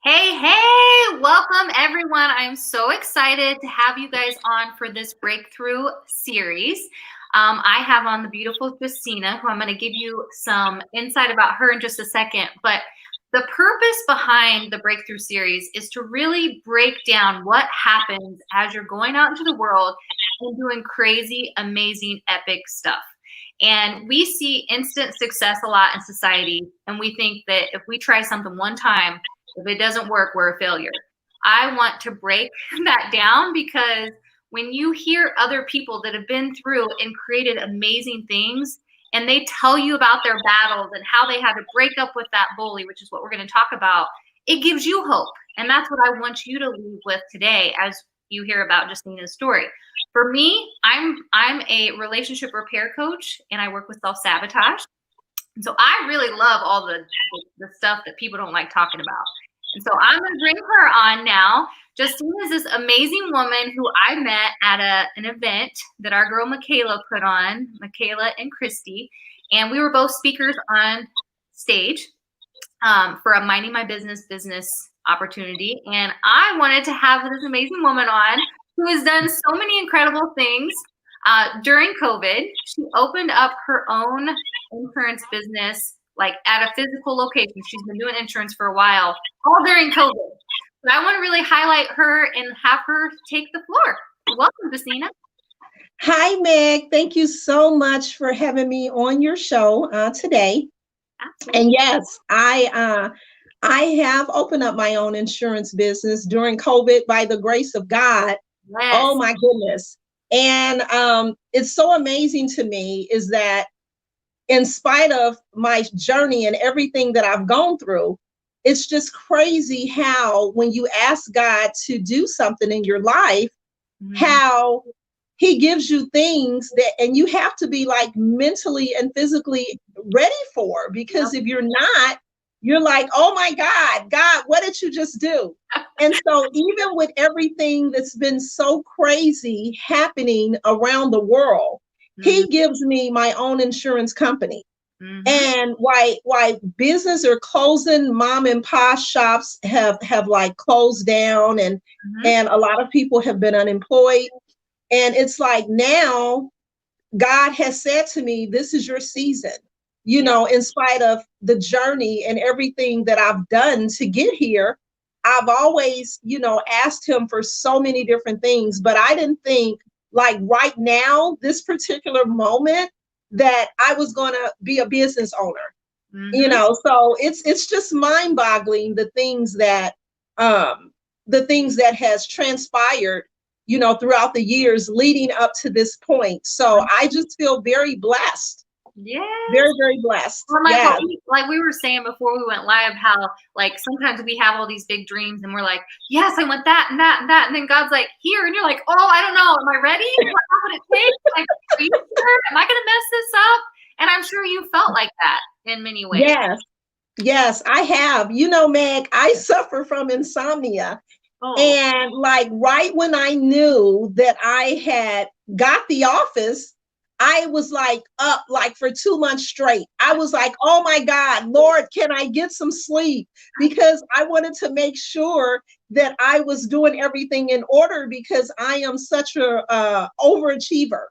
Hey, welcome everyone. I'm so excited to have you guys on for this breakthrough series. I have on the beautiful Juszina, who I'm going to give you some insight about her in just a second. But the purpose behind the breakthrough series is to really break down what happens as you're going out into the world and doing crazy, amazing, epic stuff. And we see instant success a lot in society, and we think that if we try something one time, if it doesn't work, we're a failure. I want to break that down because when you hear other people that have been through and created amazing things, and they tell you about their battles and how they had to break up with that bully, which is what we're going to talk about, it gives you hope. And that's what I want you to leave with today as you hear about Juszina's story. For me, I'm a relationship repair coach, and I work with self-sabotage. And so I really love all the stuff that people don't like talking about. And so I'm going to bring her on now. Juszina is this amazing woman who I met at an event that our girl Michaela put on, Michaela and Christy. And we were both speakers on stage for a Minding My business opportunity. And I wanted to have this amazing woman on who has done so many incredible things. During COVID, she opened up her own insurance business, like at a physical location. She's been doing insurance for a while, all during COVID. But I want to really highlight her and have her take the floor. Welcome, Juszina. Hi, Meg. Thank you so much for having me on your show today. Absolutely. And yes, I have opened up my own insurance business during COVID by the grace of God. Yes. Oh my goodness. And it's so amazing to me is that in spite of my journey and everything that I've gone through, it's just crazy how when you ask God to do something in your life, how he gives you things that, and you have to be like mentally and physically ready for, because if you're not, you're like, oh my God, what did you just do? And so even with everything that's been so crazy happening around the world, he gives me my own insurance company. And why business are closing, mom and pop shops have like closed down, and a lot of people have been unemployed. And it's like now God has said to me, this is your season. You know, in spite of the journey and everything that I've done to get here, I've always, asked him for so many different things, but I didn't think like right now, this particular moment, that I was going to be a business owner, so it's just mind boggling the things that has transpired, throughout the years leading up to this point. So I just feel very blessed. Yeah, very, very blessed. Well, like we were saying before we went live, how like sometimes we have all these big dreams and we're like, yes, I want that and that and that, and then God's like, here, and you're like, oh, I don't know, am I ready? What would it take? Like, are you sure? Am I gonna mess this up? And I'm sure you felt like that in many ways. Yes, I have. Meg, I suffer from insomnia. And like right when I knew that I had got the office, I was like up like for 2 months straight. I was like, oh my God, Lord, can I get some sleep? Because I wanted to make sure that I was doing everything in order, because I am such a overachiever.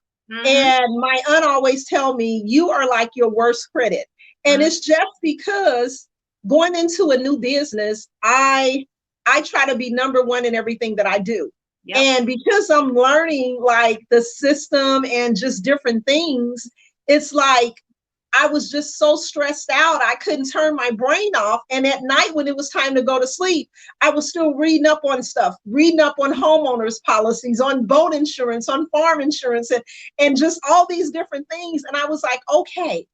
And my aunt always tell me, you are like your worst critic. And it's just because going into a new business, I try to be number one in everything that I do. Yep. And because I'm learning like the system and just different things, it's like I was just so stressed out. I couldn't turn my brain off. And at night when it was time to go to sleep, I was still reading up on stuff, reading up on homeowners policies, on boat insurance, on farm insurance, and just all these different things. And I was like, okay,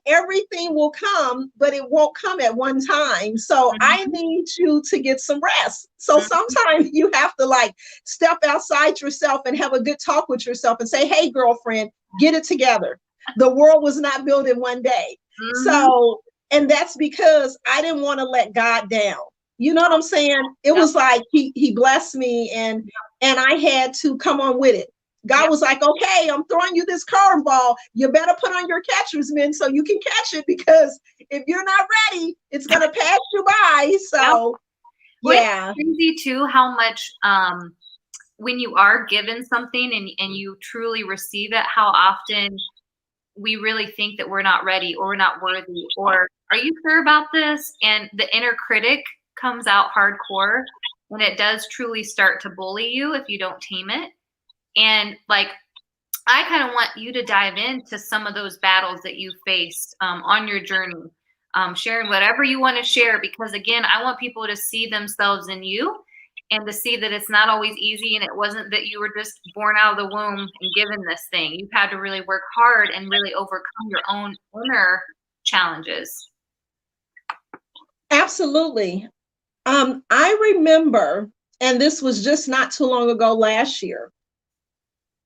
everything will come, but it won't come at one time. So I need you to get some rest. So sometimes you have to like step outside yourself and have a good talk with yourself and say, hey, girlfriend, get it together. The world was not built in one day. So, and that's because I didn't want to let God down. You know what I'm saying? It was like he blessed me, and I had to come on with it. God was like, okay, I'm throwing you this curveball. You better put on your catcher's mitt so you can catch it, because if you're not ready, it's going to pass you by try. So, well, yeah. it's crazy too how much when you are given something and you truly receive it, how often we really think that we're not ready or we're not worthy or are you sure about this? And the inner critic comes out hardcore and it does truly start to bully you if you don't tame it. And like, I kind of want you to dive into some of those battles that you faced on your journey, sharing whatever you want to share, because again, I want people to see themselves in you and to see that it's not always easy and it wasn't that you were just born out of the womb and given this thing. You've had to really work hard and really overcome your own inner challenges. Absolutely. I remember, and this was just not too long ago last year,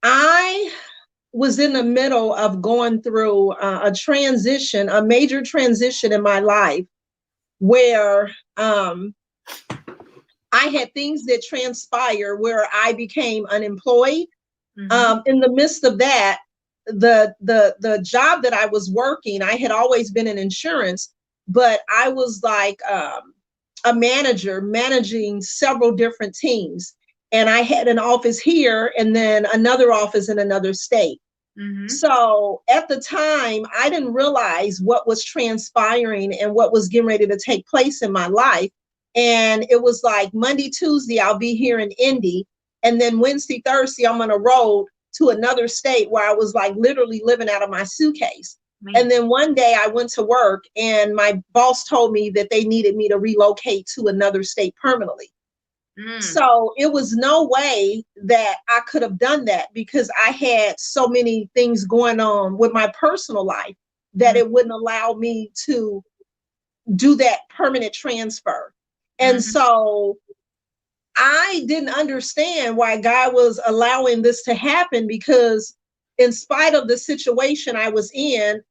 I was in the middle of going through a transition, a major transition in my life where I had things that transpire where I became unemployed. In the midst of that, the job that I was working, I had always been in insurance, but I was like a manager managing several different teams. And I had an office here and then another office in another state. So at the time, I didn't realize what was transpiring and what was getting ready to take place in my life. And it was like Monday, Tuesday, I'll be here in Indy. And then Wednesday, Thursday, I'm on a road to another state where I was like literally living out of my suitcase. And then one day I went to work and my boss told me that they needed me to relocate to another state permanently. So it was no way that I could have done that because I had so many things going on with my personal life that it wouldn't allow me to do that permanent transfer. And so I didn't understand why God was allowing this to happen because in spite of the situation I was in,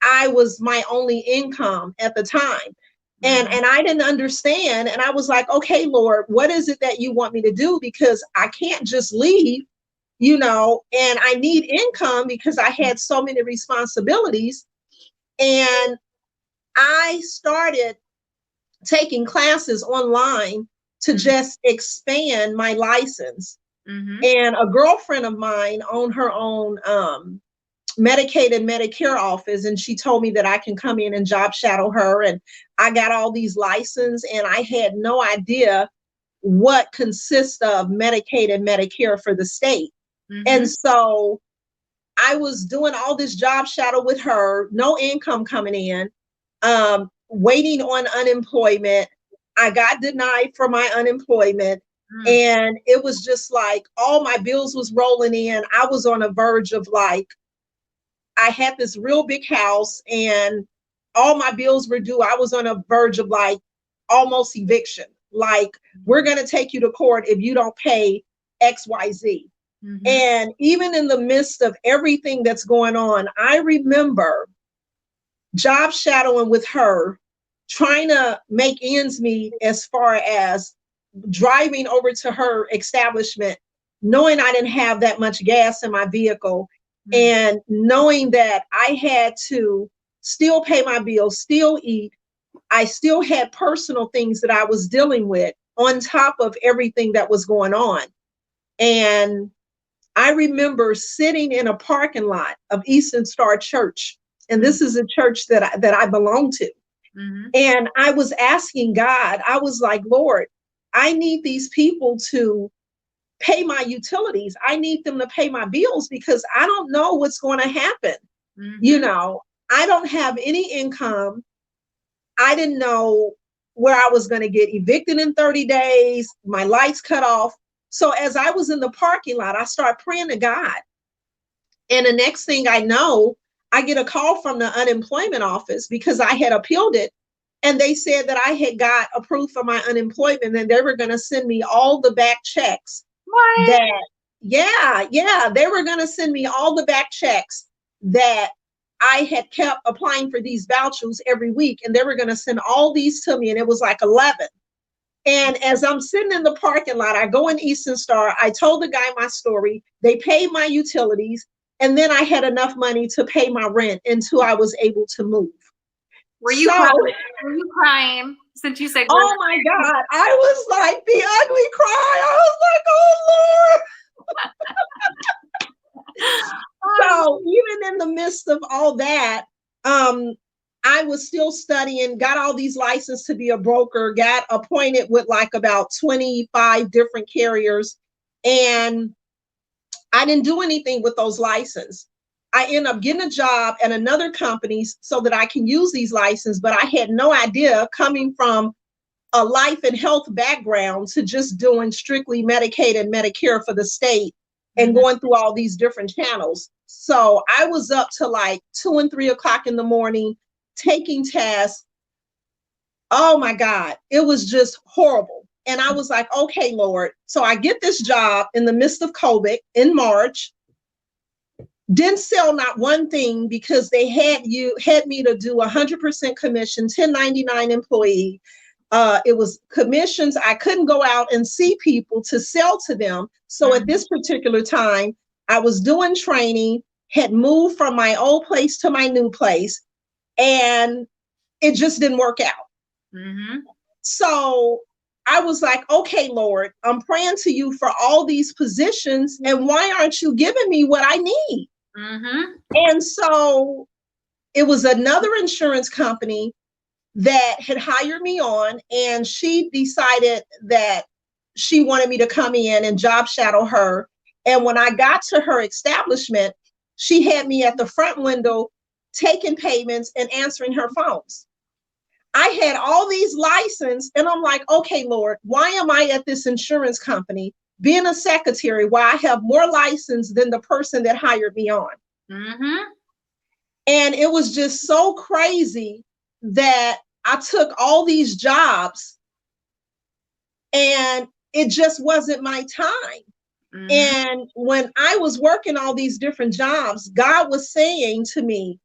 I was my only income at the time. And I didn't understand. And I was like, okay, Lord, what is it that you want me to do? Because I can't just leave, and I need income because I had so many responsibilities. And I started taking classes online to just expand my license. And a girlfriend of mine owned her own Medicaid and Medicare office, and she told me that I can come in and job shadow her, and I got all these licenses, and I had no idea what consists of Medicaid and Medicare for the state. And so I was doing all this job shadow with her, no income coming in, waiting on unemployment. I got denied for my unemployment. And it was just like all my bills was rolling in. I was on a verge of like, I had this real big house and all my bills were due. I was on a verge of like almost eviction. Like, we're going to take you to court if you don't pay XYZ. And even in the midst of everything that's going on, I remember job shadowing with her, trying to make ends meet as far as driving over to her establishment, knowing I didn't have that much gas in my vehicle. And knowing that I had to still pay my bills, still eat, I still had personal things that I was dealing with on top of everything that was going on. And I remember sitting in a parking lot of Eastern Star Church, and this is a church that I belong to. And I was asking God, I was like, Lord, I need these people to pay my utilities. I need them to pay my bills because I don't know what's going to happen. I don't have any income. I didn't know where I was going to get evicted in 30 days. My lights cut off. So as I was in the parking lot, I started praying to God. And the next thing I know, I get a call from the unemployment office because I had appealed it. And they said that I had got approved for my unemployment and they were going to send me all the back checks. What? They were going to send me all the back checks that I had kept applying for these vouchers every week. And they were going to send all these to me. And it was like 11. And as I'm sitting in the parking lot, I go in Eastern Star. I told the guy my story. They paid my utilities. And then I had enough money to pay my rent until I was able to move. Were you crying? Were you crying? Since you said, Oh my God. I was like the ugly cry. I was like, oh Lord. So even in the midst of all that, I was still studying, got all these licenses to be a broker, got appointed with like about 25 different carriers. And I didn't do anything with those licenses. I ended up getting a job at another company so that I can use these licenses, but I had no idea, coming from a life and health background to just doing strictly Medicaid and Medicare for the state and going through all these different channels. So I was up to like 2 and 3 o'clock in the morning taking tests. Oh my God, it was just horrible. And I was like, okay, Lord. So I get this job in the midst of COVID in March. Didn't sell not one thing because they had me to do 100% commission, 1099 employee. It was commissions. I couldn't go out and see people to sell to them. So at this particular time, I was doing training, had moved from my old place to my new place, and it just didn't work out. So I was like, okay, Lord, I'm praying to you for all these positions, and why aren't you giving me what I need? And so it was another insurance company that had hired me on, and she decided that she wanted me to come in and job shadow her. And when I got to her establishment, she had me at the front window taking payments and answering her phones. I had all these licenses, and I'm like, okay, Lord, why am I at this insurance company being a secretary while I have more license than the person that hired me on? And it was just so crazy that I took all these jobs and it just wasn't my time. And when I was working all these different jobs, God was saying to me,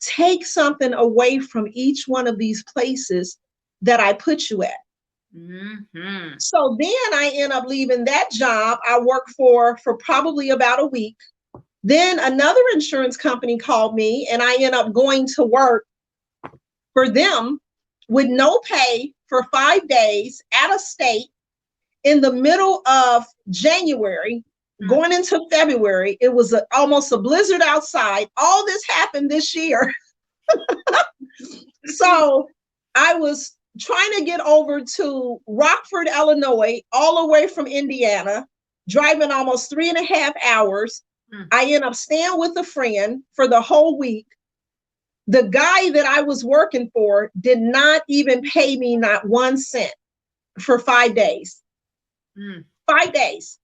take something away from each one of these places that I put you at. So then I end up leaving that job I worked for probably about a week. Then another insurance company called me, and I end up going to work for them with no pay for 5 days out of state in the middle of January, going into February. It was almost a blizzard outside. All this happened this year. So I was trying to get over to Rockford, Illinois, all the way from Indiana, driving almost 3.5 hours. I end up staying with a friend for the whole week. The guy that I was working for did not even pay me not 1 cent for 5 days. 5 days.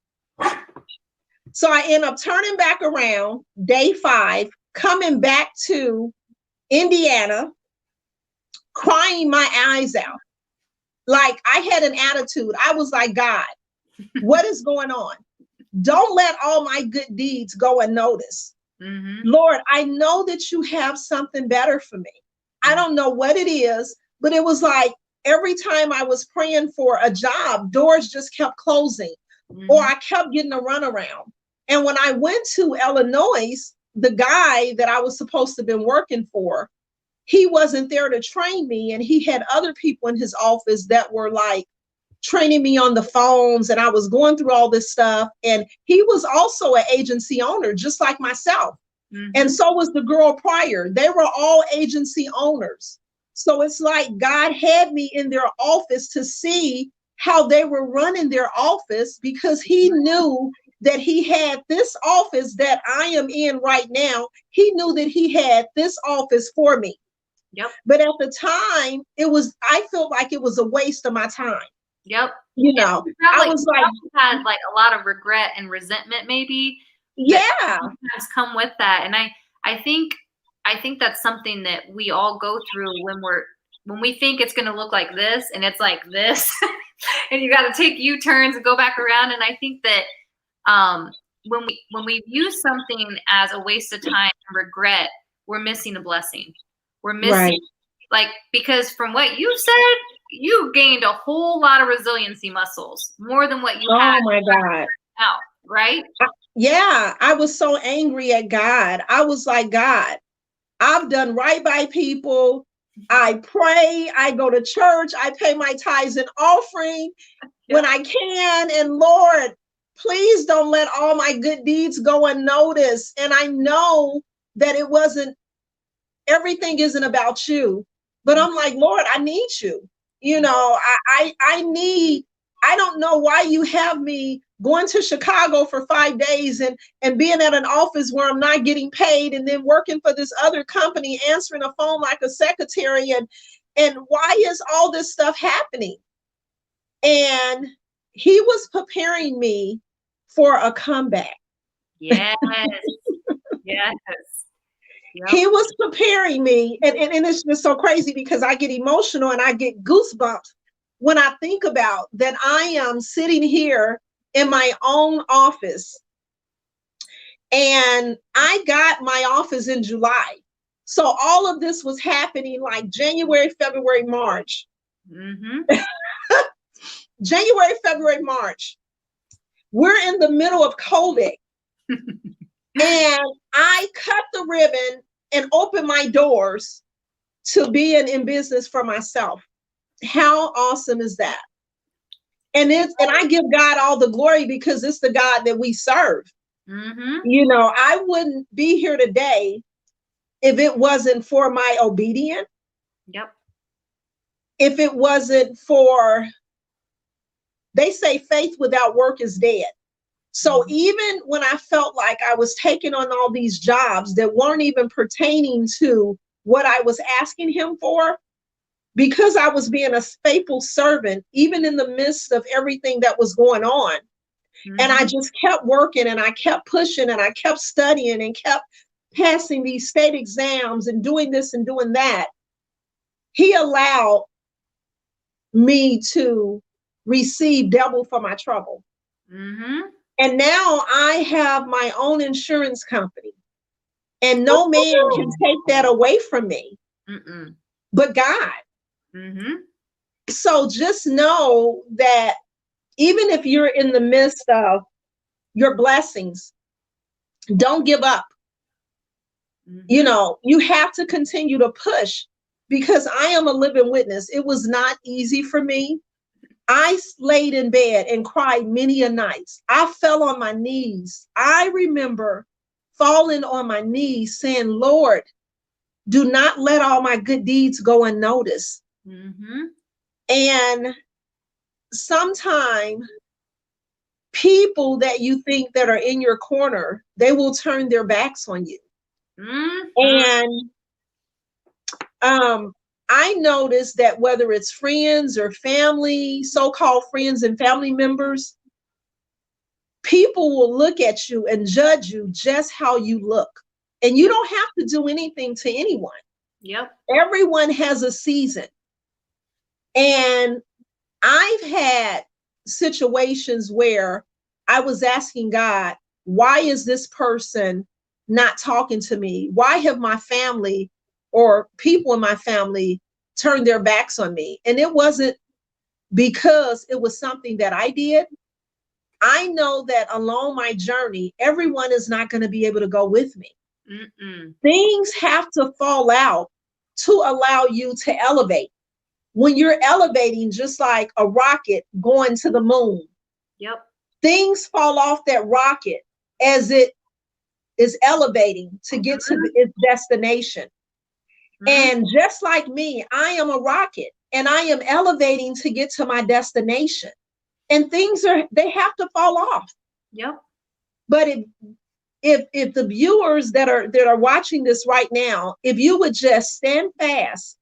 So I end up turning back around day 5, coming back to Indiana, crying my eyes out. Like I had an attitude. I was like, God, what is going on? Don't let all my good deeds go unnoticed. Lord, I know that you have something better for me. I don't know what it is, but it was like every time I was praying for a job, doors just kept closing, or I kept getting a runaround. And when I went to Illinois, the guy that I was supposed to have been working for, he wasn't there to train me. And he had other people in his office that were like training me on the phones. And I was going through all this stuff. And he was also an agency owner, just like myself. And so was the girl prior. They were all agency owners. So it's like God had me in their office to see how they were running their office, because he knew that he had this office that I am in right now. He knew that he had this office for me. But at the time, I felt like it was a waste of my time. You know, I was like, had like a lot of regret and resentment, maybe. Sometimes come with that. And I think that's something that we all go through when we think it's going to look like this, and it's like this, and you got to take U-turns and go back around. And I think that when we view something as a waste of time and regret, we're missing a blessing. We're missing, because from what you said, you gained a whole lot of resiliency muscles, more than what you had. Oh my God. Now, right? Yeah, I was so angry at God. I was like, God, I've done right by people. I pray, I go to church, I pay my tithes and offering when I can. And Lord, please don't let all my good deeds go unnoticed. And I know that it wasn't, everything isn't about you, but I'm like, Lord, I need you. You know, I need, I don't know why you have me going to Chicago for 5 days and being at an office where I'm not getting paid, and then working for this other company, answering a phone like a secretary. And why is all this stuff happening? And he was preparing me for a comeback. Yes. Yes. Yep. He was preparing me. And it's just so crazy because I get emotional and I get goosebumps when I think about that. I am sitting here in my own office, and I got my office in July. So all of this was happening like January, February, March. Mm-hmm. January, February, March. We're in the middle of COVID. And I cut the ribbon and opened my doors to being in business for myself. How awesome is that? And I give God all the glory because it's the God that we serve. Mm-hmm. You know, I wouldn't be here today if it wasn't for my obedience. Yep. If it wasn't for, they say faith without work is dead. So even when I felt like I was taking on all these jobs that weren't even pertaining to what I was asking him for, because I was being a faithful servant, even in the midst of everything that was going on. Mm-hmm. And I just kept working and I kept pushing and I kept studying and kept passing these state exams and doing this and doing that. He allowed me to receive double for my trouble. Mm-hmm. And now I have my own insurance company, and no man can take that away from me. Mm-mm. But God. Mm-hmm. So just know that even if you're in the midst of your blessings, don't give up. Mm-hmm. You know, you have to continue to push, because I am a living witness. It was not easy for me. I laid in bed and cried many a nights. I fell on my knees. I remember falling on my knees saying, Lord, do not let all my good deeds go unnoticed. Mm-hmm. And sometimes people that you think that are in your corner, they will turn their backs on you. Mm-hmm. And I noticed that whether it's friends or family, so-called friends and family members, people will look at you and judge you just how you look. And you don't have to do anything to anyone. Yep. Everyone has a season. And I've had situations where I was asking God, why is this person not talking to me? Why have my family or people in my family turned their backs on me? And it wasn't because it was something that I did. I know that along my journey, everyone is not going to be able to go with me. Mm-mm. Things have to fall out to allow you to elevate. When you're elevating, just like a rocket going to the moon, Yep. things fall off that rocket as it is elevating to get to its destination. Mm-hmm. And just like me, I am a rocket and I am elevating to get to my destination. And they have to fall off. Yep. But if the viewers that are watching this right now, if you would just stand fast,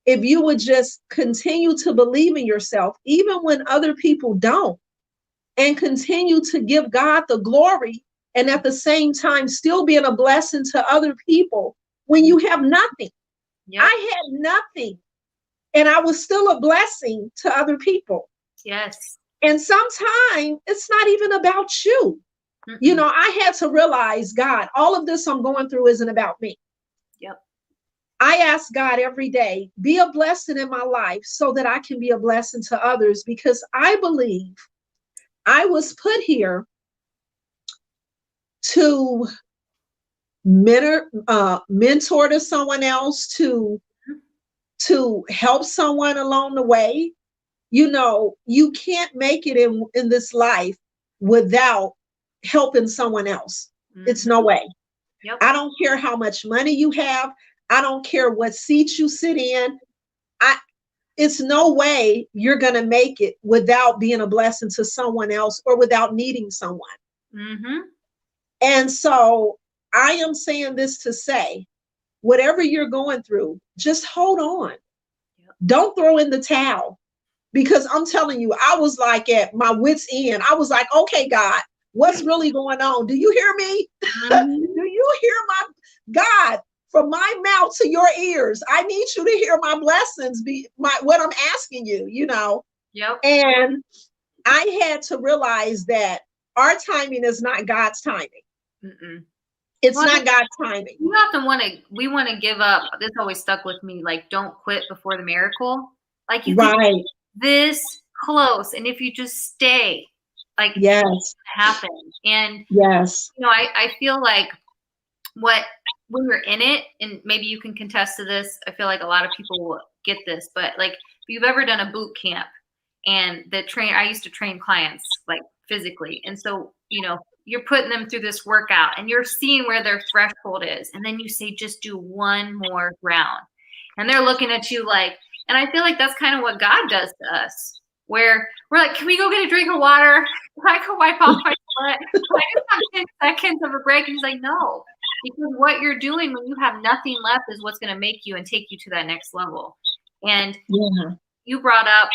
if you would just continue to believe in yourself, even when other people don't, and continue to give God the glory, and at the same time still being a blessing to other people when you have nothing. Yep. I had nothing, and I was still a blessing to other people. Yes. And sometimes it's not even about you. Mm-mm. You know, I had to realize, God, all of this I'm going through isn't about me. Yep. I ask God every day, be a blessing in my life so that I can be a blessing to others, because I believe I was put here to mentor to someone else, to to help someone along the way. You know, you can't make it in this life without helping someone else. It's no Mm-hmm. way. Yep. I don't care how much money you have. I don't care what seat you sit in. I It's no way you're going to make it without being a blessing to someone else or without needing someone. Mm-hmm. And so I am saying this to say, whatever you're going through, just hold on. Yep. Don't throw in the towel. Because I'm telling you, I was like at my wit's end. I was like, okay, God, what's really going on? Do you hear me? Mm-hmm. Do you hear my God? From my mouth to your ears, I need you to hear my blessings, be my what I'm asking you, you know. Yep. And I had to realize that our timing is not God's timing. Mm-mm. It's Well, not God's timing. you often we want to give up. This always stuck with me. Like, don't quit before the miracle. Like, you could Right. this close, and if you just stay, like, Yes. happen. And Yes. you know, I feel like when you're in it, and maybe you can contest to this, I feel like a lot of people will get this, but like, if you've ever done a boot camp, and I used to train clients like physically, and so, you know, you're putting them through this workout and you're seeing where their threshold is, and then you say, just do one more round, and they're looking at you like, and I feel like that's kind of what God does to us, where we're like, can we go get a drink of water? Can I go wipe off my foot? Can I just have 10 seconds of a break? And he's like, no, because what you're doing when you have nothing left is what's going to make you and take you to that next level. And you brought up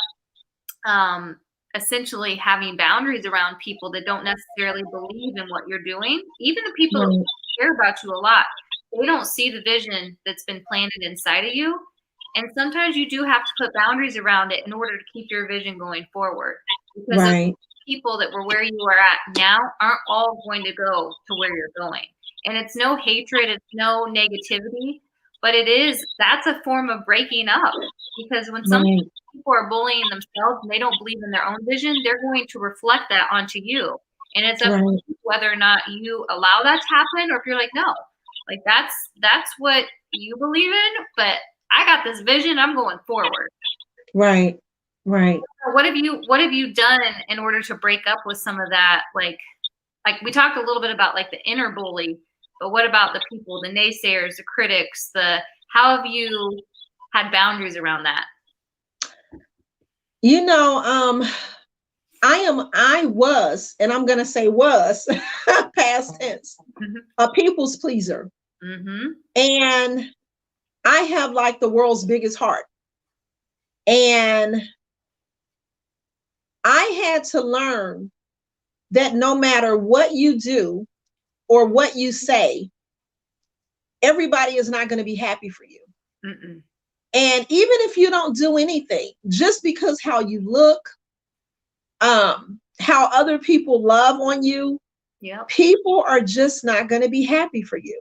essentially having boundaries around people that don't necessarily believe in what you're doing. Even the people that care about you a lot, they don't see the vision that's been planted inside of you. And sometimes you do have to put boundaries around it in order to keep your vision going forward. Because the people that were where you are at now aren't all going to go to where you're going. And it's no hatred, it's no negativity, but that's a form of breaking up. Because when some people are bullying themselves and they don't believe in their own vision, they're going to reflect that onto you. And it's up to you whether or not you allow that to happen, or if you're like, no, like that's what you believe in, but I got this vision, I'm going forward. Right. What have you done in order to break up with some of that? Like we talked a little bit about like the inner bully, but what about the people, the naysayers, the critics, how have you had boundaries around that? You know, I was, and I'm going to say was, past tense, a people's pleaser. And I have like the world's biggest heart. And I had to learn that no matter what you do or what you say, everybody is not going to be happy for you. And even if you don't do anything, just because how you look, how other people love on you, people are just not going to be happy for you.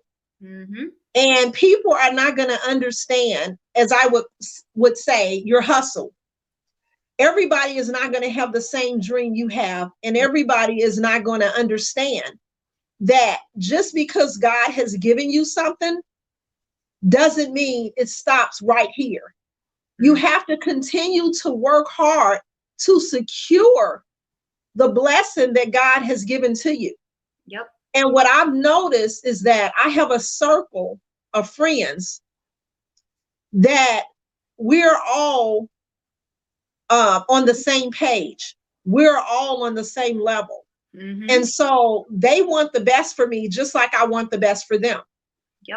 And people are not going to understand, as I would say, your hustle. Everybody is not going to have the same dream you have, and everybody is not going to understand that just because God has given you something doesn't mean it stops right here. You have to continue to work hard to secure the blessing that God has given to you. And what I've noticed is that I have a circle of friends that we're all on the same page. We're all on the same level. And so they want the best for me, just like I want the best for them.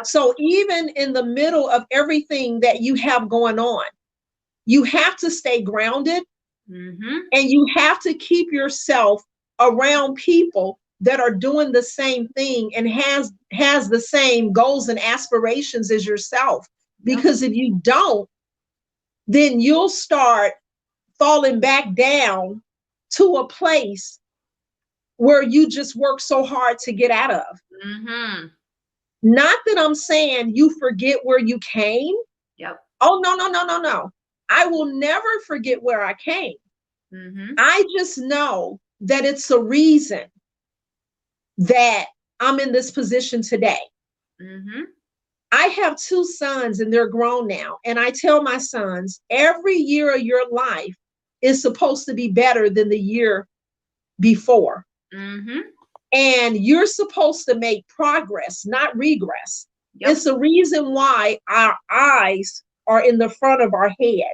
So even in the middle of everything that you have going on, you have to stay grounded, and you have to keep yourself around people that are doing the same thing and has the same goals and aspirations as yourself. Because if you don't, then you'll start falling back down to a place where you just work so hard to get out of. Not that I'm saying you forget where you came. Oh, no. I will never forget where I came. I just know that it's a reason that I'm in this position today. I have two sons and they're grown now. And I tell my sons, every year of your life is supposed to be better than the year before. Mm-hmm. And you're supposed to make progress, not regress. Yep. It's the reason why our eyes are in the front of our head,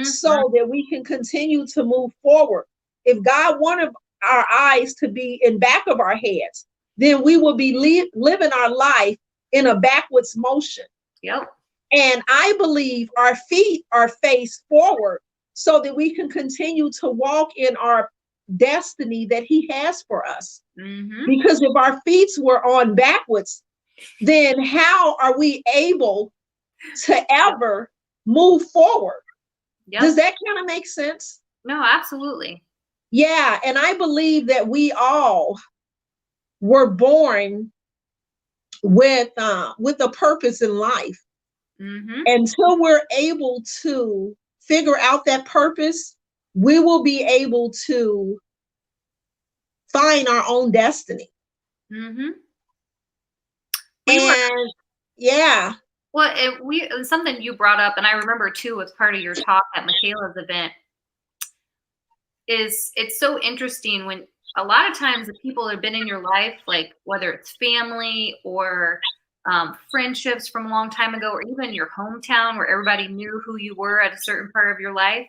so that we can continue to move forward. If God wanted our eyes to be in back of our heads, then we will be living our life in a backwards motion. Yep. And I believe our feet are faced forward so that we can continue to walk in our destiny that He has for us. Mm-hmm. Because if our feet were on backwards, then how are we able to ever move forward? Yep. Does that kind of make sense? No, absolutely. Yeah, and I believe that we all were born with a purpose in life. Mm-hmm. Until we're able to figure out that purpose, we will be able to find our own destiny. Mm-hmm. And yeah. Well, it was something you brought up, and I remember too, as part of your talk at Michaela's event, is it's so interesting when a lot of times the people that have been in your life, like whether it's family or friendships from a long time ago, or even your hometown where everybody knew who you were at a certain part of your life,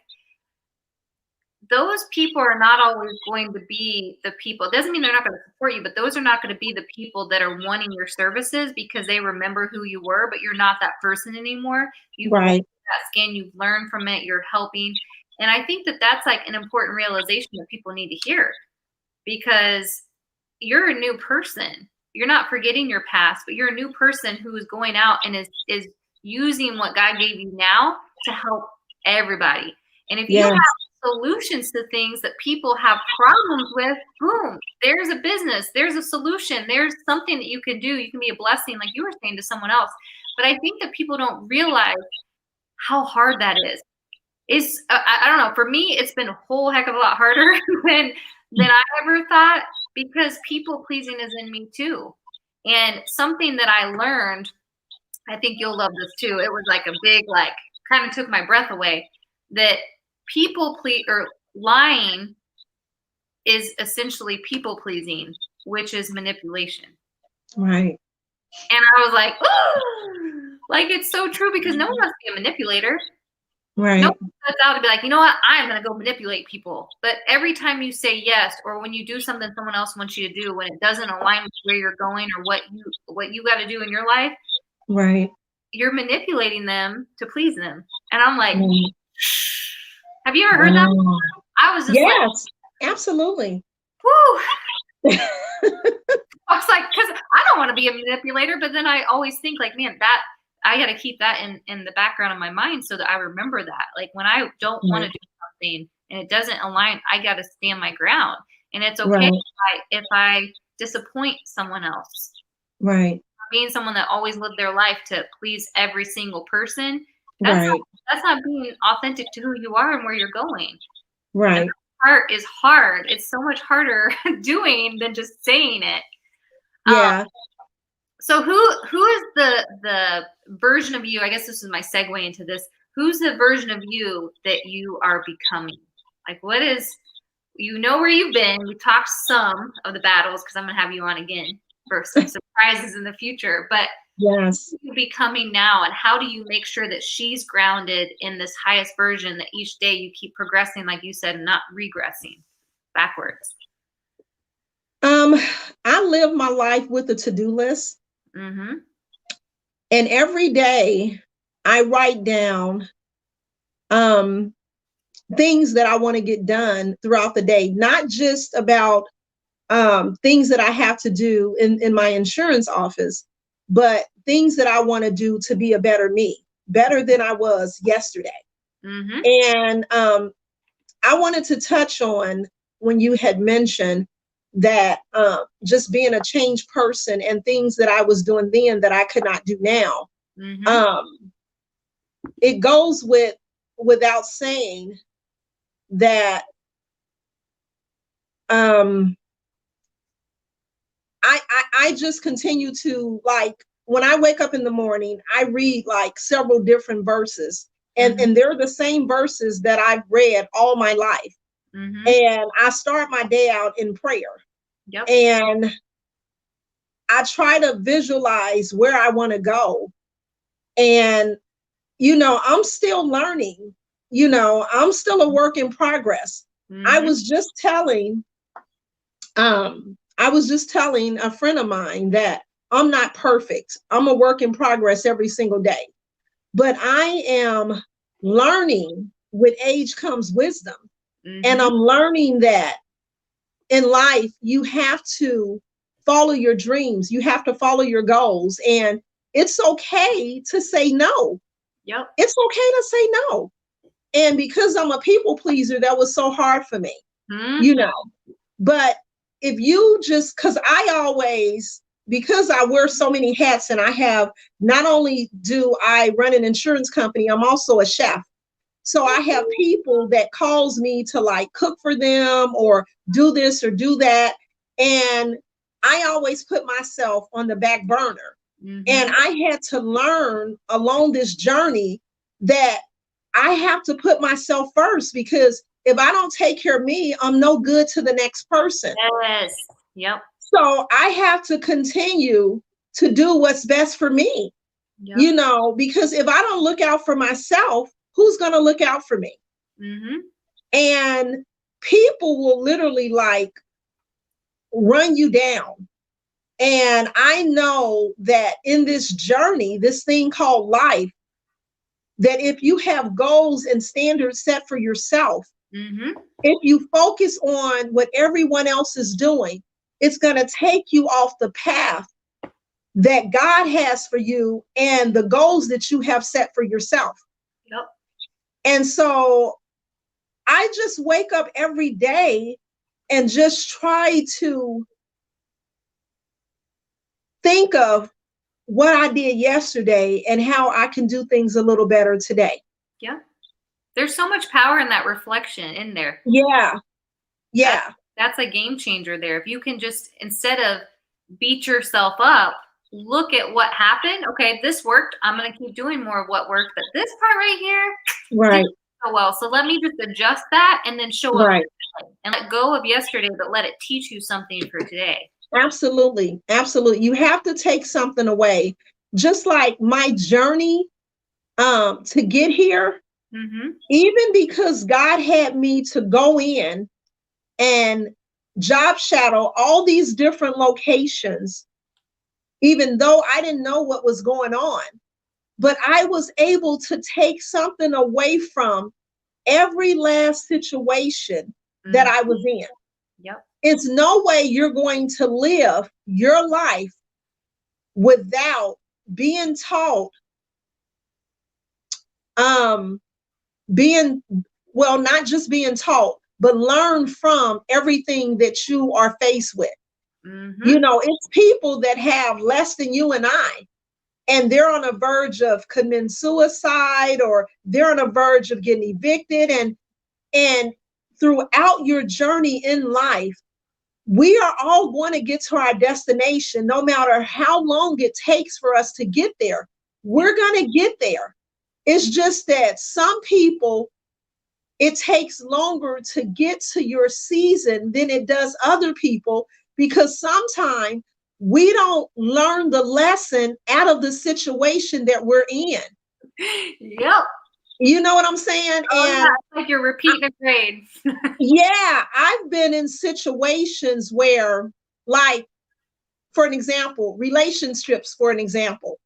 those people are not always going to be the people. It doesn't mean they're not going to support you, but those are not going to be the people that are wanting your services because they remember who you were, but you're not that person anymore. You've right. that skin, you've learned from it, you're helping. And I think that that's like an important realization that people need to hear, because you're a new person. You're not forgetting your past, but you're a new person who is going out and is using what God gave you now to help everybody. And if you have solutions to things that people have problems with, boom, there's a business, there's a solution, there's something that you can do. You can be a blessing, like you were saying, to someone else. But I think that people don't realize how hard that is. It's I don't know. For me, it's been a whole heck of a lot harder than I ever thought, because people pleasing is in me too. And something that I learned, I think you'll love this too. It was like a big, like, kind of took my breath away, that people please, or lying is essentially people pleasing, which is manipulation. Right. And I was like, oh, like, it's so true, because no one wants to be a manipulator. Right. No one sets out to be like, you know what, I'm going to go manipulate people. But every time you say yes, or when you do something someone else wants you to do, when it doesn't align with where you're going or what you got to do in your life, right, you're manipulating them to please them. And I'm like, have you ever heard that before? I was just like, absolutely. Whoo. I was like, because I don't want to be a manipulator, but then I always think like, man, that I got to keep that in the background of my mind so that I remember that. Like, when I don't want to do something and it doesn't align, I got to stand my ground. And it's okay if I disappoint someone else. Right. Being someone that always lived their life to please every single person, that's not being authentic to who you are and where you're going. Right. And that part is hard. It's so much harder doing than just saying it. Yeah. So who is the version of you? I guess this is my segue into this. Who's the version of you that you are becoming? Like, what is, you know, where you've been? We talked some of the battles, because I'm gonna have you on again for some surprises in the future. But yes, who are you becoming now, and how do you make sure that she's grounded in this highest version, that each day you keep progressing, like you said, and not regressing backwards? I live my life with a to-do list. Mm-hmm. And every day I write down things that I want to get done throughout the day, not just about things that I have to do in my insurance office, but things that I want to do to be a better me, better than I was yesterday. Mm-hmm. And I wanted to touch on when you had mentioned that just being a changed person and things that I was doing then that I could not do now. Mm-hmm. It goes without saying that I just continue to like when I wake up in the morning, I read like several different verses, and they're the same verses that I've read all my life. And I start my day out in prayer. Yep. And I try to visualize where I want to go. And, you know, I'm still learning, you know, I'm still a work in progress. I was just telling a friend of mine that I'm not perfect. I'm a work in progress every single day. But I am learning, with age comes wisdom. And I'm learning that in life, you have to follow your dreams. You have to follow your goals. And it's okay to say no. Yep. It's okay to say no. And because I'm a people pleaser, that was so hard for me, you know. But if you just, because I wear so many hats, and I have, not only do I run an insurance company, I'm also a chef. So I have people that calls me to like cook for them or do this or do that. And I always put myself on the back burner. And I had to learn along this journey that I have to put myself first, because if I don't take care of me, I'm no good to the next person. Yes. Yep. So I have to continue to do what's best for me, you know, because if I don't look out for myself, who's going to look out for me? And people will literally like run you down. And I know that in this journey, this thing called life, that if you have goals and standards set for yourself, if you focus on what everyone else is doing, it's going to take you off the path that God has for you and the goals that you have set for yourself. Yep. And so I just wake up every day and just try to think of what I did yesterday and how I can do things a little better today. Yeah. There's so much power in that reflection in there. Yeah. Yeah. That's a game changer there. If you can just, instead of beat yourself up, look at what happened. Okay, this worked. I'm going to keep doing more of what worked. But this part right here, right. So well. So let me just adjust that and then show up right. and let go of yesterday, but let it teach you something for today. Absolutely. Absolutely. You have to take something away. Just like my journey to get here, even because God had me to go in and job shadow all these different locations, even though I didn't know what was going on, but I was able to take something away from every last situation that I was in. Yep. It's no way you're going to live your life without being taught, not just being taught, but learn from everything that you are faced with. You know, it's people that have less than you and I, and they're on a verge of committing suicide, or they're on a verge of getting evicted. And throughout your journey in life, we are all going to get to our destination, no matter how long it takes for us to get there. We're going to get there. It's just that some people, it takes longer to get to your season than it does other people, because sometimes we don't learn the lesson out of the situation that we're in. Yep. You know what I'm saying? Oh, and yeah, it's like you're repeating a grade. Yeah, I've been in situations where, like, for an example, relationships, for an example,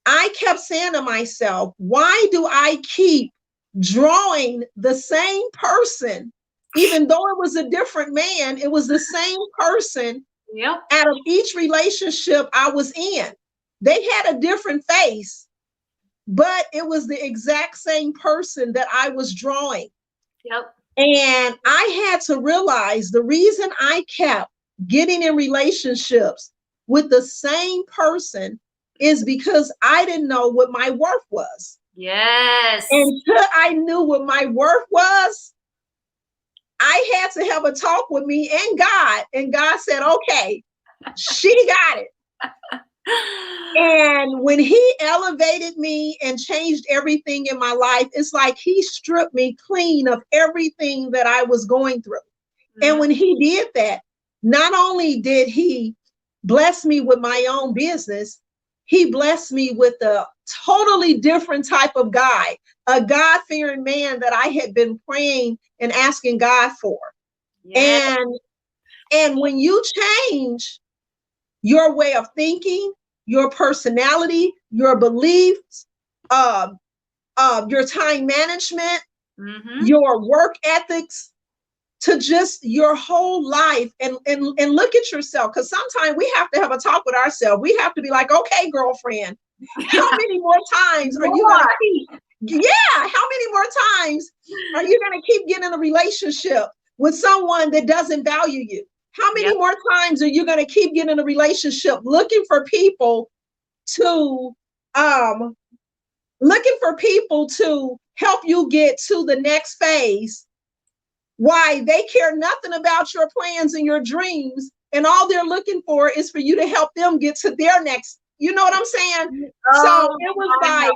I kept saying to myself, why do I keep drawing the same person? Even though it was a different man, it was the same person. Yep. Out of each relationship I was in. They had a different face, but it was the exact same person that I was drawing. Yep. And I had to realize the reason I kept getting in relationships with the same person is because I didn't know what my worth was. Yes. Until I knew what my worth was, I had to have a talk with me and God. And God said, okay, she got it. And when he elevated me and changed everything in my life, it's like he stripped me clean of everything that I was going through. And when he did that, not only did he bless me with my own business, he blessed me with a totally different type of guy, a God-fearing man that I had been praying and asking God for. Yes. And when you change your way of thinking, your personality, your beliefs, your time management, your work ethics, to just your whole life, and look at yourself, because sometimes we have to have a talk with ourselves. We have to be like, okay, girlfriend, how many more times are you gonna keep? Yeah, how many more times are you gonna keep getting in a relationship with someone that doesn't value you? How many more times are you gonna keep getting in a relationship looking for people to help you get to the next phase? Why they care nothing about your plans and your dreams, and all they're looking for is for you to help them get to their next. You know what I'm saying? So it was like,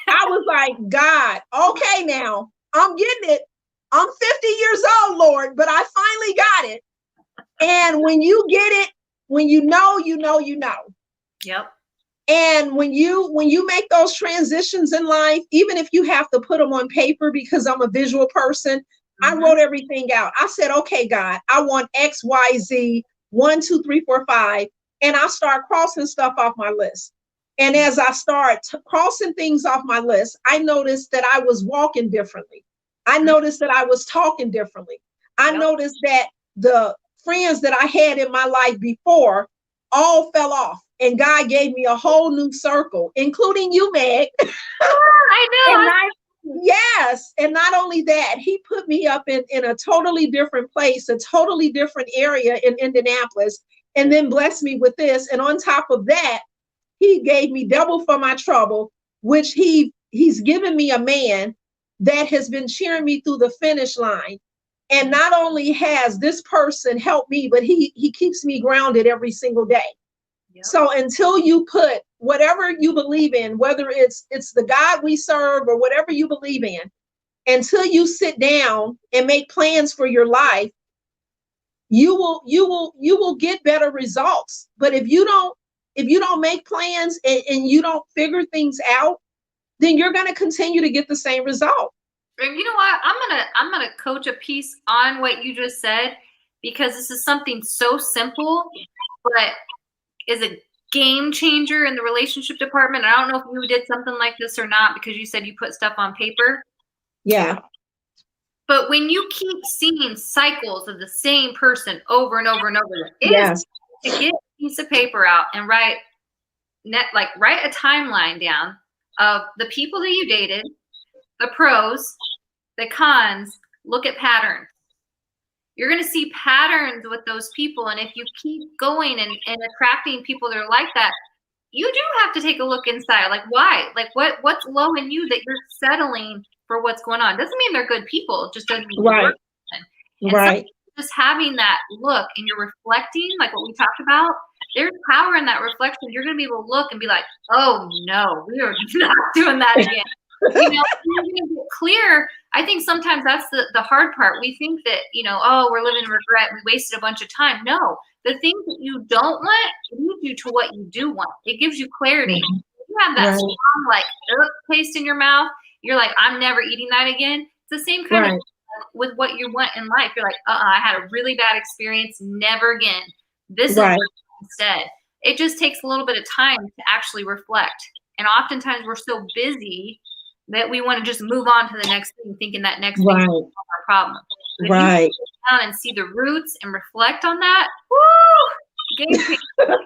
I was like, God, okay, now I'm getting it. I'm 50 years old, Lord, but I finally got it. And when you get it, when you know, you know, you know. Yep. And when you make those transitions in life, even if you have to put them on paper, because I'm a visual person, I wrote everything out. I said, okay, God, I want X, Y, Z, 1, 2, 3, 4, 5. And I start crossing stuff off my list. And as I start crossing things off my list, I noticed that I was walking differently. I noticed that I was talking differently. I noticed that the friends that I had in my life before all fell off. And God gave me a whole new circle, including you, Meg. I know. Yes. And not only that, he put me up in a totally different place, a totally different area in Indianapolis, and then blessed me with this. And on top of that, he gave me double for my trouble, which he's given me a man that has been cheering me through the finish line. And not only has this person helped me, but he keeps me grounded every single day. Yep. So until you put whatever you believe in, whether it's the God we serve or whatever you believe in, until you sit down and make plans for your life, you will get better results. But if you don't make plans and you don't figure things out, then you're going to continue to get the same result. And you know what? I'm gonna coach a piece on what you just said, because this is something so simple, but is a game changer in the relationship department. I don't know if you did something like this or not, because you said you put stuff on paper. Yeah. But when you keep seeing cycles of the same person over and over and over, it is to get a piece of paper out and write a timeline down of the people that you dated, the pros, the cons, look at patterns. You're going to see patterns with those people. And if you keep going and attracting people that are like that, you do have to take a look inside. Like, why? Like, what's low in you that you're settling for what's going on? Doesn't mean they're good people. It just doesn't mean right. Right. Just having that look and you're reflecting, like what we talked about, there's power in that reflection. You're going to be able to look and be like, oh, no, we are not doing that again. You're going to get clear. I think sometimes that's the hard part. We think that, oh, we're living in regret. We wasted a bunch of time. No, the things that you don't want lead you to what you do want. It gives you clarity. You have that strong, taste in your mouth. You're like, I'm never eating that again. It's the same kind of with what you want in life. You're like, I had a really bad experience. Never again. This is instead. It just takes a little bit of time to actually reflect. And oftentimes we're so busy that we want to just move on to the next thing, thinking that next thing is our problem. But if you sit down and see the roots and reflect on that, woo! Game changer.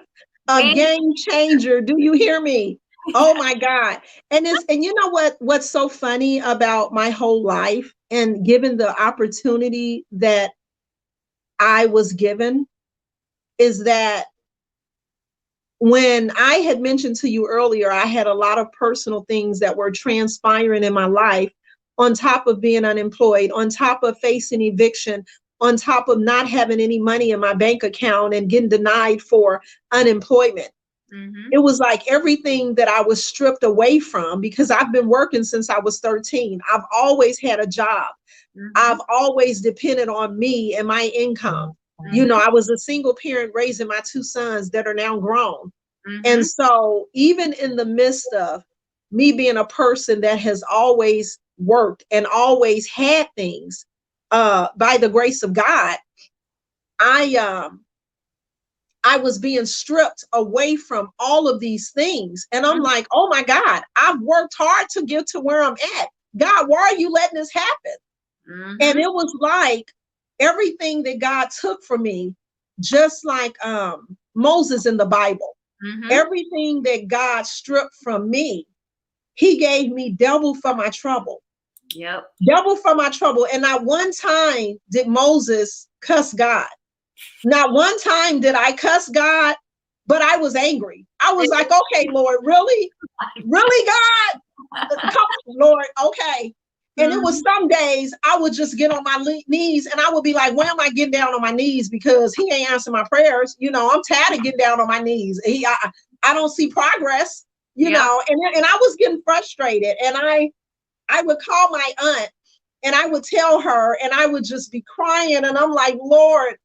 A game changer. Do you hear me? Oh my God. And you know what's so funny about my whole life, and given the opportunity that I was given, is that when I had mentioned to you earlier, I had a lot of personal things that were transpiring in my life, on top of being unemployed, on top of facing eviction, on top of not having any money in my bank account and getting denied for unemployment. Mm-hmm. It was like everything that I was stripped away from, because I've been working since I was 13. I've always had a job. Mm-hmm. I've always depended on me and my income. You know, Mm-hmm. I was a single parent raising my two sons that are now grown. Mm-hmm. And so, even in the midst of me being a person that has always worked and always had things, by the grace of God, I I was being stripped away from all of these things. And I'm like, oh my God, I've worked hard to get to where I'm at. God, why are you letting this happen? And Mm-hmm. it was like everything that God took from me, just like Moses in the Bible, Mm-hmm. everything that God stripped from me, he gave me double for my trouble. Yep. Double for my trouble. And not one time did Moses cuss God. Not one time did I cuss God, but I was angry. I was like, okay, Lord, really? Really, God? Come on, Lord, okay. And it was Mm-hmm. some days I would just get on my knees and I would be like, why am I getting down on my knees? Because he ain't answering my prayers. You know, I'm tired of getting down on my knees. I don't see progress, you Yep. know, and I was getting frustrated. And I would call my aunt and I would tell her, and I would just be crying. And I'm like, Lord,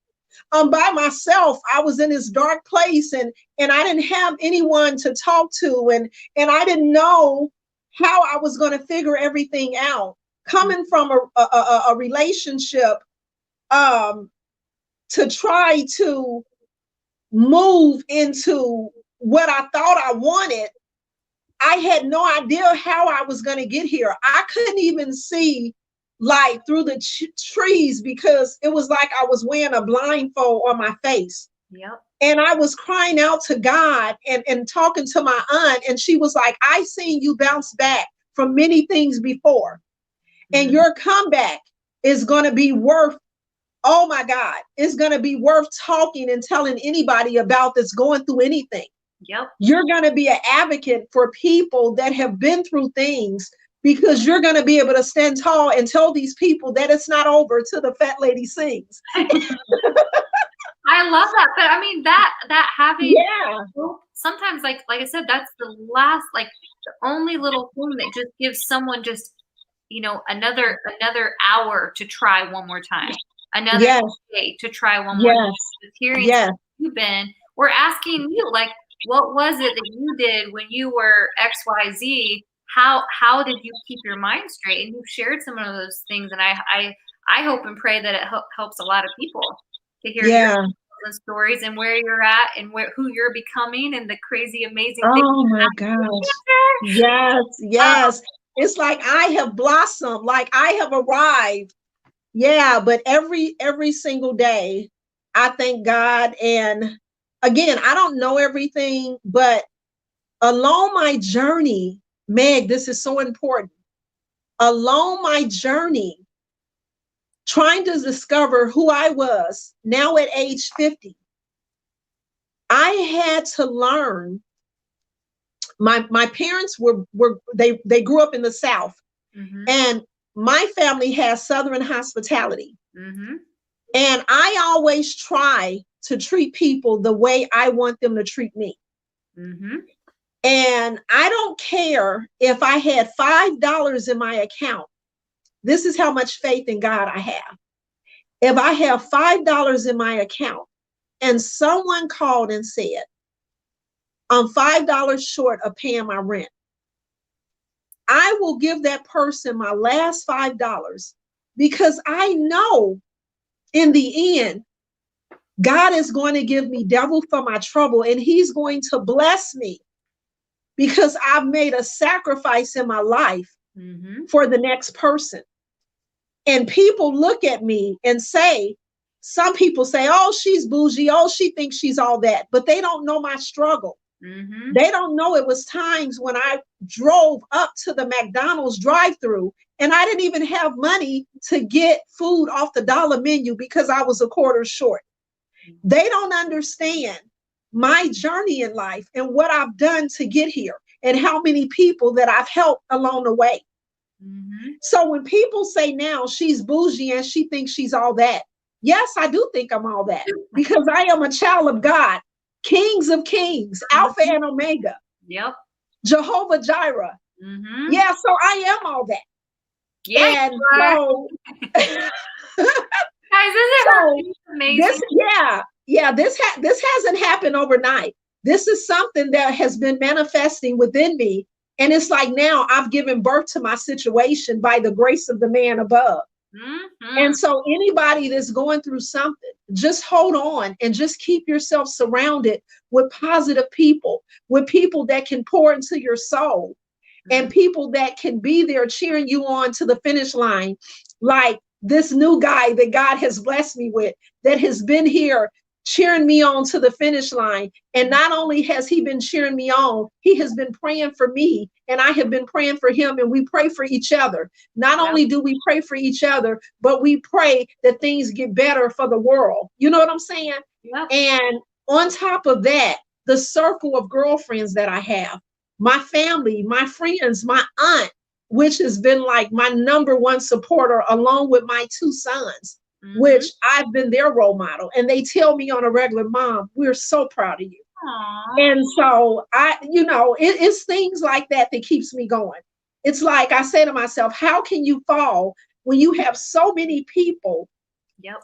I'm by myself. I was in this dark place, and I didn't have anyone to talk to, and I didn't know how I was going to figure everything out. Coming from a relationship, um, to try to move into what I thought I wanted, I had no idea how I was going to get here. I couldn't even see light through the trees because it was like I was wearing a blindfold on my face. Yep. And I was crying out to God and talking to my aunt. And she was like, I seen you bounce back from many things before. And Mm-hmm. your comeback is going to be worth, oh my God, it's going to be worth talking and telling anybody about that's going through anything. Yep. You're going to be an advocate for people that have been through things, because you're going to be able to stand tall and tell these people that it's not over till the fat lady sings. I love that. But I mean that having Yeah. hope, sometimes like I said, that's the last, like the only little thing that just gives someone just, another hour to try one more time. Another Yes. day to try one more time. Yes. Just hearing Yes. you've been, we're asking you, like, what was it that you did when you were XYZ? How did you keep your mind straight? And you've shared some of those things, and I hope and pray that it helps a lot of people to hear your Yeah. stories and where you're at and who you're becoming and the crazy amazing things Oh my that gosh. happen. Yes. Yes. It's like I have blossomed, like I have arrived. Yeah, but every single day I thank God. And again, I don't know everything, but along my journey, Meg, this is so important. Along my journey, trying to discover who I was now at age 50, I had to learn. My parents they grew up in the South, Mm-hmm. and my family has Southern hospitality. Mm-hmm. And I always try to treat people the way I want them to treat me. Mm-hmm. And I don't care if I had $5 in my account. This is how much faith in God I have. If I have $5 in my account and someone called and said, I'm $5 short of paying my rent, I will give that person my last $5, because I know in the end, God is going to give me double for my trouble, and he's going to bless me because I've made a sacrifice in my life Mm-hmm. for the next person. And people look at me and say, some people say, oh, she's bougie. Oh, she thinks she's all that. But they don't know my struggle. Mm-hmm. They don't know it was times when I drove up to the McDonald's drive-through and I didn't even have money to get food off the dollar menu because I was a quarter short. They don't understand my journey in life and what I've done to get here and how many people that I've helped along the way. Mm-hmm. So when people say now she's bougie and she thinks she's all that, yes, I do think I'm all that because I am a child of God. Kings of Kings, Alpha and Omega. Yep. Jehovah Jireh. Mm-hmm. Yeah, so I am all that. Yeah. And so, guys, isn't her amazing? This hasn't happened overnight. This is something that has been manifesting within me. And it's like now I've given birth to my situation by the grace of the man above. Mm-hmm. And so anybody that's going through something, just hold on and just keep yourself surrounded with positive people, with people that can pour into your soul, and people that can be there cheering you on to the finish line. Like this new guy that God has blessed me with, that has been here cheering me on to the finish line. And not only has he been cheering me on, he has been praying for me, and I have been praying for him, and we pray for each other. Not only do we pray for each other, but we pray that things get better for the world. You know what I'm saying? Yep. And on top of that, the circle of girlfriends that I have, my family, my friends, my aunt, which has been like my number one supporter, along with my two sons, which I've been their role model. And they tell me on a regular, Mom, we're so proud of you. Aww. And so it's things like that that keeps me going. It's like I say to myself, how can you fall when you have so many people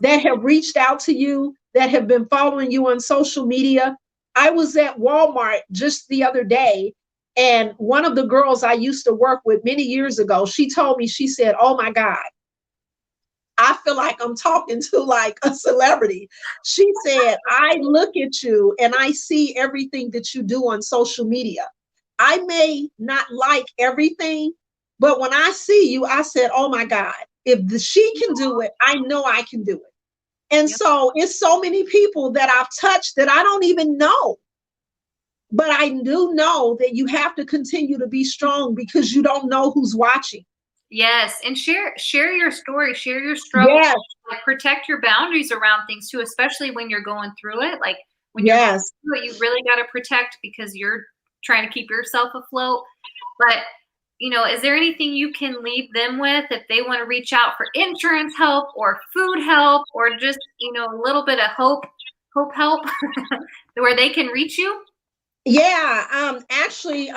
that have reached out to you, that have been following you on social media? I was at Walmart just the other day, and one of the girls I used to work with many years ago, she told me, she said, oh my God, I feel like I'm talking to like a celebrity. She said, I look at you and I see everything that you do on social media. I may not like everything, but when I see you, I said, oh my God, if she can do it, I know I can do it. And so it's so many people that I've touched that I don't even know. But I do know that you have to continue to be strong, because you don't know who's watching. Yes, and share your story, share your struggle. Yes. Like, protect your boundaries around things too, especially when you're going through it. Like when you're going through it, you really got to protect, because you're trying to keep yourself afloat. But is there anything you can leave them with if they want to reach out for insurance help or food help, or just a little bit of hope help where they can reach you? Yeah, actually,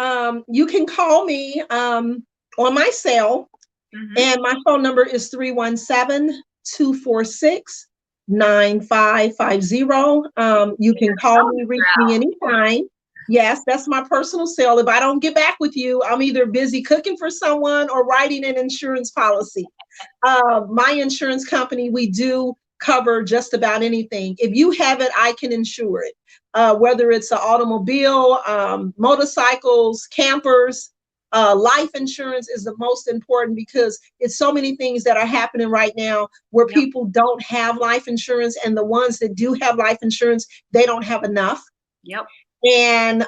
you can call me on my cell. And my phone number is 317-246-9550. You can call me, reach me anytime. Yes, that's my personal cell. If I don't get back with you, I'm either busy cooking for someone or writing an insurance policy. My insurance company, we do cover just about anything. If you have it, I can insure it. Whether it's an automobile, motorcycles, campers, life insurance is the most important, because it's so many things that are happening right now where people don't have life insurance, and the ones that do have life insurance, they don't have enough. And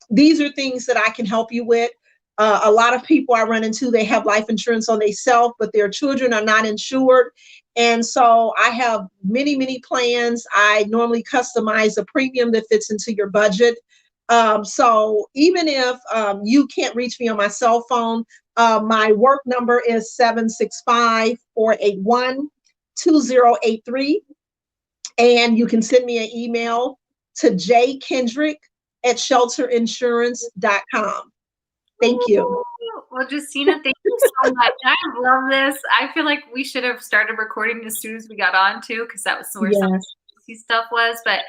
these are things that I can help you with. A lot of people I run into, they have life insurance on themselves, but their children are not insured. And so I have many, many plans. I normally customize a premium that fits into your budget. So even if you can't reach me on my cell phone, my work number is 765-481-2083. And you can send me an email to jkendrick@shelterinsurance.com. Thank you. Well, Juszina, thank you so much. I love this. I feel like we should have started recording as soon as we got on too, because that was where some of the stuff was. But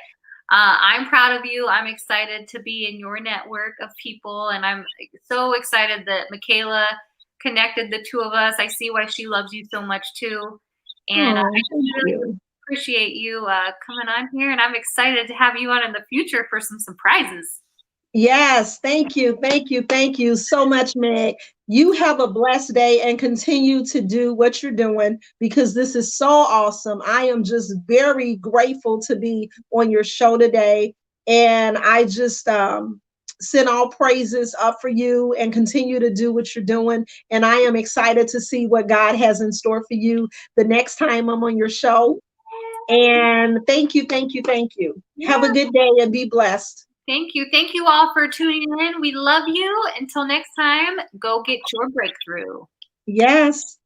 I'm proud of you. I'm excited to be in your network of people, and I'm so excited that Michaela connected the two of us. I see why she loves you so much too, and I really appreciate you coming on here, and I'm excited to have you on in the future for some surprises. Yes, thank you so much, Meg. You have a blessed day and continue to do what you're doing, because this is so awesome. I am just very grateful to be on your show today, and I just send all praises up for you, and continue to do what you're doing. And I am excited to see what God has in store for you the next time I'm on your show. And thank you. Yeah. Have a good day and be blessed. Thank you. Thank you all for tuning in. We love you. Until next time, go get your breakthrough. Yes.